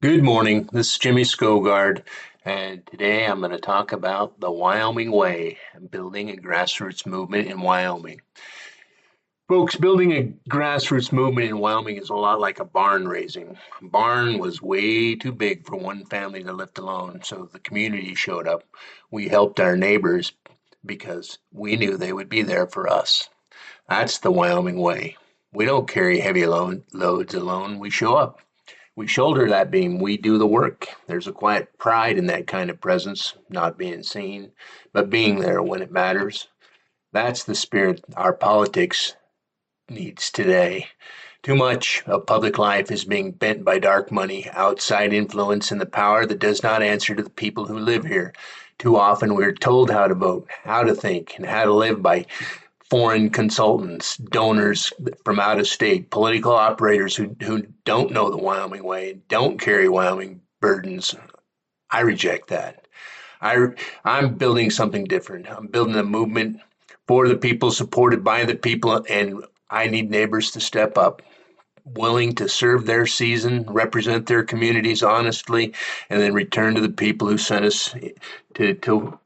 Good morning. This is Jimmy Skogard, and today I'm going to talk about the Wyoming Way, building a grassroots movement in Wyoming. Folks, building a grassroots movement in Wyoming is a lot like a barn raising. A barn was way too big for one family to lift alone, so the community showed up. We helped our neighbors because we knew they would be there for us. That's the Wyoming Way. We don't carry heavy loads alone, we show up. We shoulder that beam, we do the work. There's a quiet pride in that kind of presence, not being seen, but being there when it matters. That's the spirit our politics needs today. Too much of public life is being bent by dark money, outside influence, and the power that does not answer to the people who live here. Too often we're told how to vote, how to think, and how to live by foreign consultants, donors from out of state, political operators who don't know the Wyoming way, don't carry Wyoming burdens. I reject that. I'm building something different. I'm building a movement for the people, supported by the people, and I need neighbors to step up, willing to serve their season, represent their communities honestly, and then return to the people who sent us to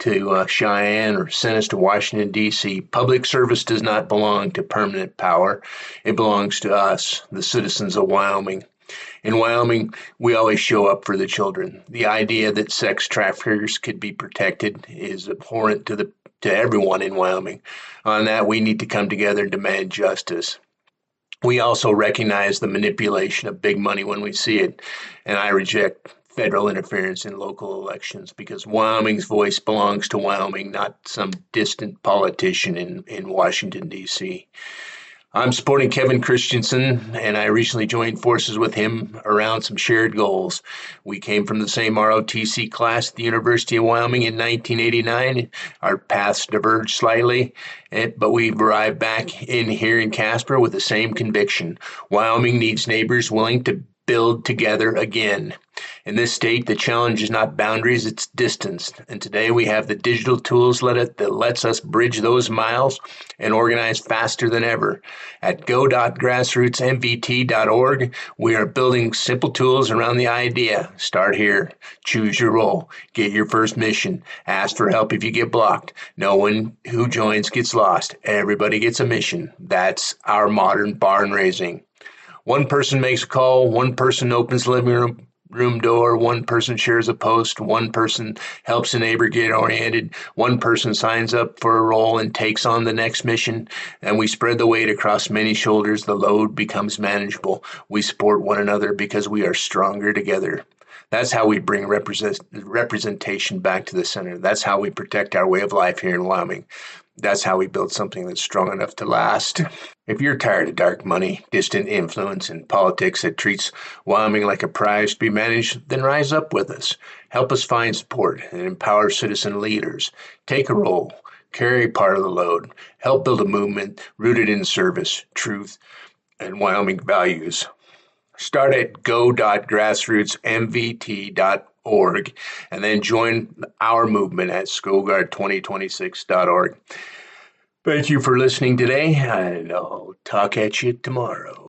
Cheyenne or sent us to Washington, D.C. Public service does not belong to permanent power. It belongs to us, the citizens of Wyoming. In Wyoming, we always show up for the children. The idea that sex traffickers could be protected is abhorrent to everyone in Wyoming. On that, we need to come together and demand justice. We also recognize the manipulation of big money when we see it, and I reject federal interference in local elections because Wyoming's voice belongs to Wyoming, not some distant politician in Washington, D.C. I'm supporting Kevin Christensen, and I recently joined forces with him around some shared goals. We came from the same ROTC class at the University of Wyoming in 1989. Our paths diverged slightly, but we've arrived back in here in Casper with the same conviction. Wyoming needs neighbors willing to build together again. In this state, the challenge is not boundaries, it's distance. And today we have the digital tools that lets us bridge those miles and organize faster than ever. At go.grassrootsmvt.org, we are building simple tools around the idea. Start here. Choose your role. Get your first mission. Ask for help if you get blocked. No one who joins gets lost. Everybody gets a mission. That's our modern barn raising. One person makes a call, one person opens the living room door, one person shares a post, one person helps a neighbor get oriented, one person signs up for a role and takes on the next mission, and we spread the weight across many shoulders. The load becomes manageable. We support one another because we are stronger together. That's how we bring representation back to the center. That's how we protect our way of life here in Wyoming. That's how we build something that's strong enough to last. If you're tired of dark money, distant influence, and politics that treats Wyoming like a prize to be managed, then rise up with us. Help us find support and empower citizen leaders. Take a role, carry part of the load, help build a movement rooted in service, truth, and Wyoming values. Start at go.grassrootsmvt.org and then join our movement at skogard2026.org. Thank you for listening today, and I'll talk at you tomorrow.